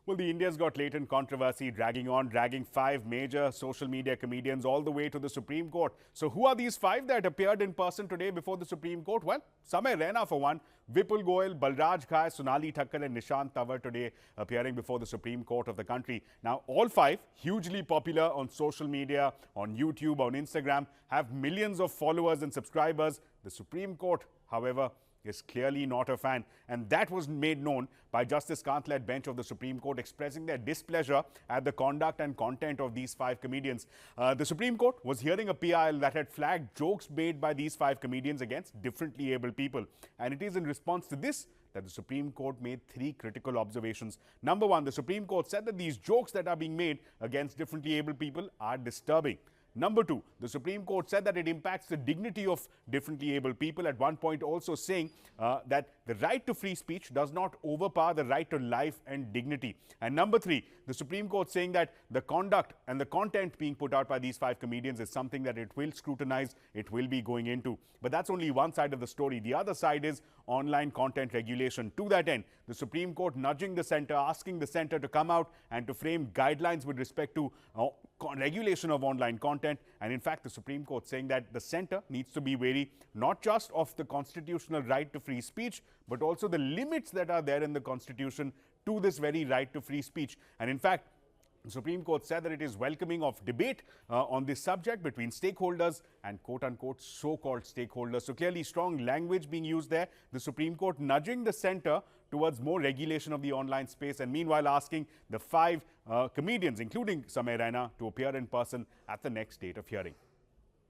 Well, the India's got latent controversy dragging five major social media comedians all the way to the Supreme Court. So who are these five that appeared in person today before the Supreme Court? Well, Samay Raina for one, Vipul Goyal, Balraj Ghai, Sonali Thakkar and Nishant Tawar today appearing before the Supreme Court of the country. Now, all five, hugely popular on social media, on YouTube, on Instagram, have millions of followers and subscribers. The Supreme Court, however, is clearly not a fan, and that was made known by Justice Kant-led bench of the Supreme Court expressing their displeasure at the conduct and content of these five comedians. The Supreme Court was hearing a PIL that had flagged jokes made by these five comedians against differently abled people, and it is in response to this that the Supreme Court made three critical observations. Number one, the Supreme Court said that these jokes that are being made against differently abled people are disturbing. Number two, the Supreme Court said that it impacts the dignity of differently abled people, at one point also saying that the right to free speech does not overpower the right to life and dignity. And number three, the Supreme Court saying that the conduct and the content being put out by these five comedians is something that it will scrutinize, it will be going into. But that's only one side of the story. The other side is online content regulation. To that end, the Supreme Court nudging the centre, asking the centre to come out and to frame guidelines with respect to regulation of online content. And in fact, the Supreme Court saying that the centre needs to be wary not just of the constitutional right to free speech, but also the limits that are there in the Constitution to this very right to free speech. And in fact, the Supreme Court said that it is welcoming of debate on this subject between stakeholders and quote-unquote so-called stakeholders. So clearly strong language being used there. The Supreme Court nudging the centre towards more regulation of the online space, and meanwhile asking the five comedians, including Samay Raina, to appear in person at the next date of hearing.